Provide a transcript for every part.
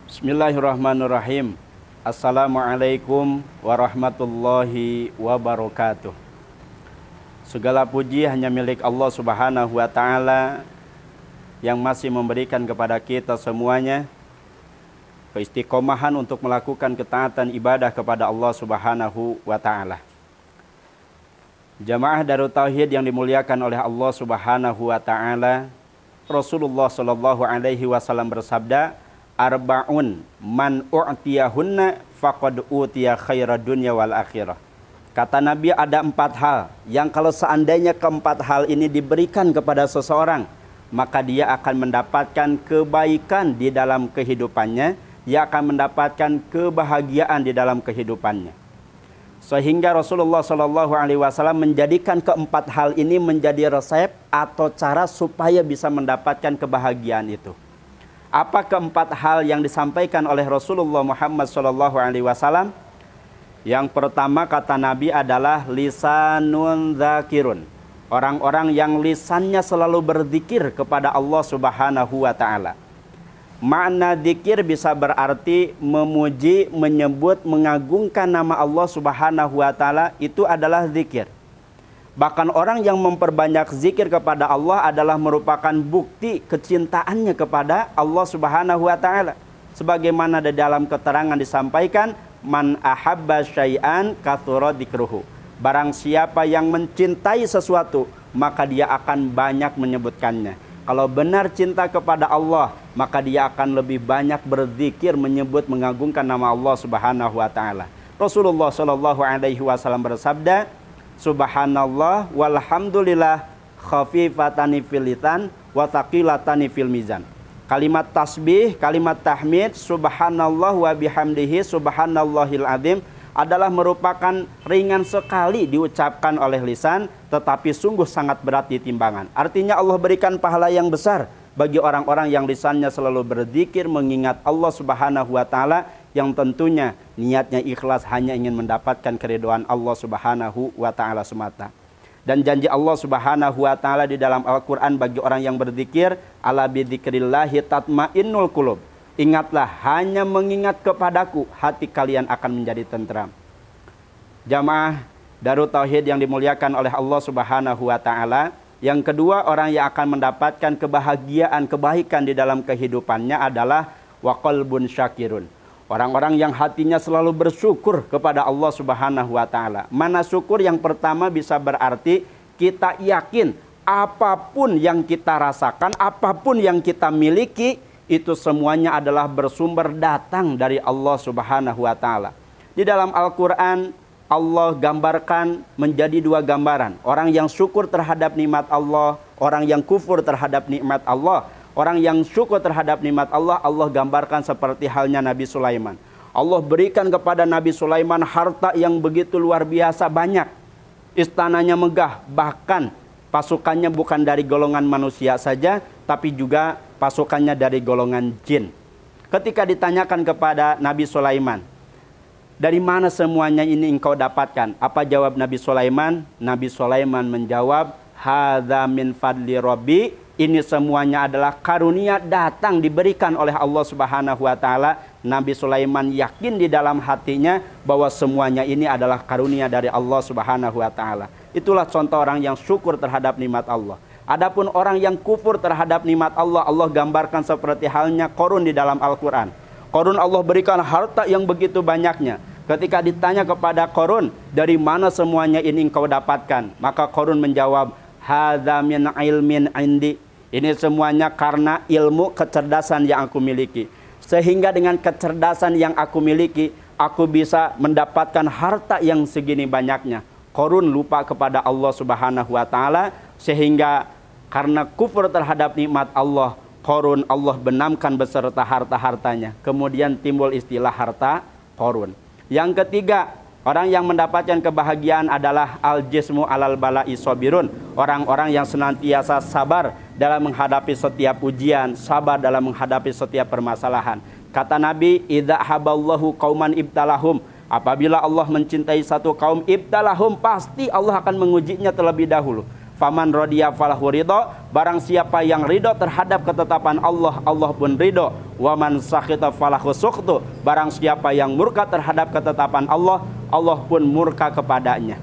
Bismillahirrahmanirrahim. Assalamualaikum warahmatullahi wabarakatuh. Segala puji hanya milik Allah Subhanahu wa Ta'ala yang masih memberikan kepada kita semuanya keistiqomahan untuk melakukan ketaatan ibadah kepada Allah Subhanahu wa Ta'ala. Jamaah Darut Tauhid yang dimuliakan oleh Allah Subhanahu wa Ta'ala, Rasulullah sallallahu alaihi wasallam bersabda, arba'un man u'tiyahunna faqad utiya khairad dunya wal akhirah. Kata Nabi, ada 4 hal yang kalau seandainya keempat hal ini diberikan kepada seseorang, maka dia akan mendapatkan kebaikan di dalam kehidupannya, dia akan mendapatkan kebahagiaan di dalam kehidupannya. Sehingga Rasulullah SAW menjadikan keempat hal ini menjadi resep atau cara supaya bisa mendapatkan kebahagiaan itu. Apa keempat hal yang disampaikan oleh Rasulullah Muhammad SAW? Yang pertama kata Nabi adalah lisanun dzakirun. Orang-orang yang lisannya selalu berzikir kepada Allah Subhanahu wa Ta'ala. Makna zikir bisa berarti memuji, menyebut, mengagungkan nama Allah Subhanahu wa Ta'ala, itu adalah zikir. Bahkan orang yang memperbanyak zikir kepada Allah adalah merupakan bukti kecintaannya kepada Allah Subhanahu wa Ta'ala. Sebagaimana di dalam keterangan disampaikan, man ahabba syai'an kathura dzikruhu. Barang siapa yang mencintai sesuatu, maka dia akan banyak menyebutkannya. Kalau benar cinta kepada Allah, maka dia akan lebih banyak berzikir, menyebut, mengagungkan nama Allah Subhanahu wa Ta'ala. Rasulullah sallallahu alaihi wasallam bersabda, subhanallah walhamdulillah khafifatani fil lisan wa thaqilatani fil mizan. Kalimat tasbih, kalimat tahmid, subhanallah wa bihamdihi subhanallahil azim adalah merupakan ringan sekali diucapkan oleh lisan, tetapi sungguh sangat berat di timbangan. Artinya Allah berikan pahala yang besar bagi orang-orang yang lisannya selalu berzikir, mengingat Allah Subhanahu wa Ta'ala, yang tentunya niatnya ikhlas hanya ingin mendapatkan keridhaan Allah Subhanahu wa Ta'ala semata. Dan janji Allah Subhanahu wa Ta'ala di dalam Al-Quran bagi orang yang berzikir, ala bidzikrillahi tatmainnul qulub. Ingatlah, hanya mengingat kepadaku hati kalian akan menjadi tentram. Jamaah Darut Tauhid yang dimuliakan oleh Allah Subhanahu wa Ta'ala, yang kedua orang yang akan mendapatkan kebahagiaan, kebaikan di dalam kehidupannya adalah wa qalbun syakirun. Orang-orang yang hatinya selalu bersyukur kepada Allah Subhanahu wa Ta'ala. Mana syukur? Yang pertama bisa berarti kita yakin apapun yang kita rasakan, apapun yang kita miliki, itu semuanya adalah bersumber datang dari Allah Subhanahu wa Ta'ala. Di dalam Al-Quran, Allah gambarkan menjadi 2 gambaran. Orang yang syukur terhadap nikmat Allah, orang yang kufur terhadap nikmat Allah. Orang yang syukur terhadap nikmat Allah, Allah gambarkan seperti halnya Nabi Sulaiman. Allah berikan kepada Nabi Sulaiman harta yang begitu luar biasa banyak. Istananya megah, bahkan pasukannya bukan dari golongan manusia saja, tapi juga pasukannya dari golongan jin. Ketika ditanyakan kepada Nabi Sulaiman, dari mana semuanya ini engkau dapatkan? Apa jawab Nabi Sulaiman? Nabi Sulaiman menjawab, hadza min fadli rabbi. Ini semuanya adalah karunia datang diberikan oleh Allah Subhanahu wa Ta'ala. Nabi Sulaiman yakin di dalam hatinya bahwa semuanya ini adalah karunia dari Allah Subhanahu wa Ta'ala. Itulah contoh orang yang syukur terhadap nikmat Allah. Adapun orang yang kufur terhadap nikmat Allah, Allah gambarkan seperti halnya Qarun di dalam Al-Quran. Qarun Allah berikan harta yang begitu banyaknya. Ketika ditanya kepada Qarun, dari mana semuanya ini engkau dapatkan? Maka Qarun menjawab, hadza min ilmin indi. Ini semuanya karena ilmu kecerdasan yang aku miliki. Sehingga dengan kecerdasan yang aku miliki, aku bisa mendapatkan harta yang segini banyaknya. Qarun lupa kepada Allah Subhanahu wa Ta'ala, sehingga karena kufur terhadap nikmat Allah, Qarun Allah benamkan beserta harta-hartanya. Kemudian timbul istilah harta Qarun. Yang ketiga, orang yang mendapatkan kebahagiaan adalah al-jismu alal bala'i sabirun. Orang-orang yang senantiasa sabar dalam menghadapi setiap ujian, sabar dalam menghadapi setiap permasalahan. Kata Nabi, idza haballahu qauman ibtalahum. Apabila Allah mencintai satu kaum, ibtalahum, pasti Allah akan mengujinya terlebih dahulu. Faman radiya falahu ridho, barang siapa yang ridho terhadap ketetapan Allah, Allah pun ridho. Waman sakhita falahu sukhtu, barang siapa yang murka terhadap ketetapan Allah, Allah pun murka kepadanya.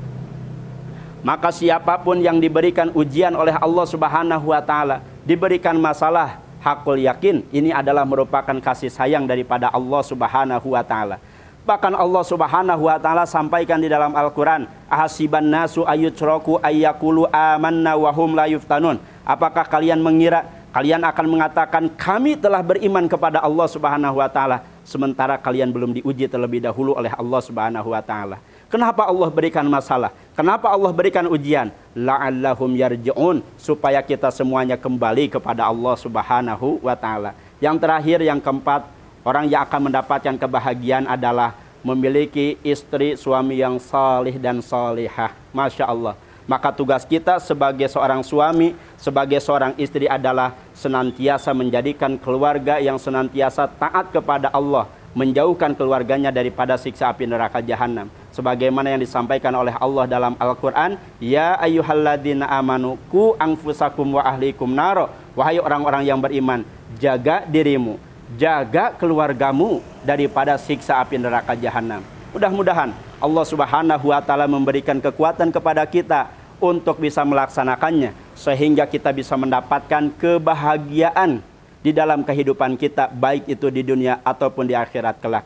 Maka siapapun yang diberikan ujian oleh Allah Subhanahu wa taala, diberikan masalah, hakul yakin ini adalah merupakan kasih sayang daripada Allah Subhanahu wa taala. Bahkan Allah Subhanahu wa taala sampaikan di dalam Al-Qur'an, ahasiban nasu ayyutraku ayyaqulu amanna wa hum la yuftanun. Apakah kalian mengira kalian akan mengatakan kami telah beriman kepada Allah Subhanahu wa taala sementara kalian belum diuji terlebih dahulu oleh Allah Subhanahu wa taala? Kenapa Allah berikan masalah? Kenapa Allah berikan ujian? La'allahum yarji'un, supaya kita semuanya kembali kepada Allah Subhanahu wa taala. Yang terakhir, yang keempat, orang yang akan mendapatkan kebahagiaan adalah memiliki istri suami yang salih dan salihah. Masya Allah. Maka tugas kita sebagai seorang suami, sebagai seorang istri adalah senantiasa menjadikan keluarga yang senantiasa taat kepada Allah, menjauhkan keluarganya daripada siksa api neraka jahanam. Sebagaimana yang disampaikan oleh Allah dalam Al-Quran, ya ayyuhalladzina amanu ku anfusakum wa ahlikum naro. Wahai orang-orang yang beriman, jaga dirimu, jaga keluargamu daripada siksa api neraka jahanam. Mudah-mudahan Allah Subhanahu wa taala memberikan kekuatan kepada kita untuk bisa melaksanakannya, sehingga kita bisa mendapatkan kebahagiaan di dalam kehidupan kita, baik itu di dunia ataupun di akhirat kelak.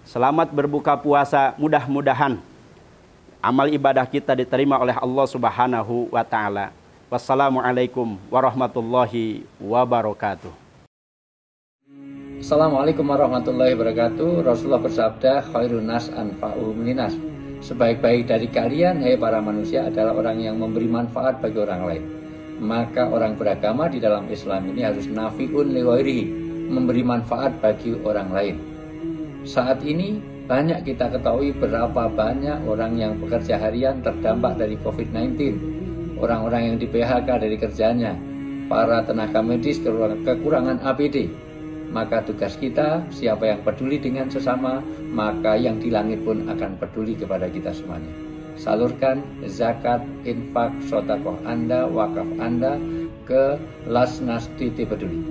Selamat berbuka puasa, mudah-mudahan amal ibadah kita diterima oleh Allah Subhanahu wa taala. Wassalamualaikum warahmatullahi wabarakatuh. Assalamualaikum warahmatullahi wabarakatuh. Rasulullah bersabda, khairun nas anfa'uhum linnas. Sebaik-baik dari kalian, hai para manusia, adalah orang yang memberi manfaat bagi orang lain. Maka orang beragama di dalam Islam ini harus nafi'un li ghairihi, memberi manfaat bagi orang lain. Saat ini banyak kita ketahui berapa banyak orang yang bekerja harian terdampak dari COVID-19, orang-orang yang di PHK dari kerjanya, para tenaga medis kekurangan APD. Maka tugas kita, siapa yang peduli dengan sesama, maka yang di langit pun akan peduli kepada kita semuanya. Salurkan zakat, infak, sedekah Anda, wakaf Anda ke Lasnas Titi Peduli.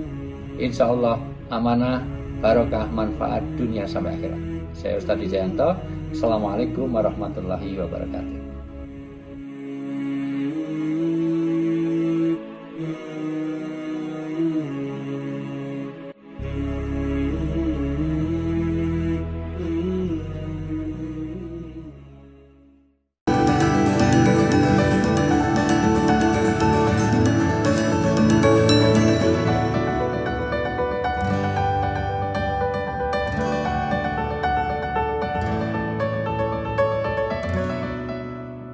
Insya Allah amanah, barokah, manfaat dunia sampai akhirat. Saya Ustadz Wijayanto. Assalamualaikum warahmatullahi wabarakatuh.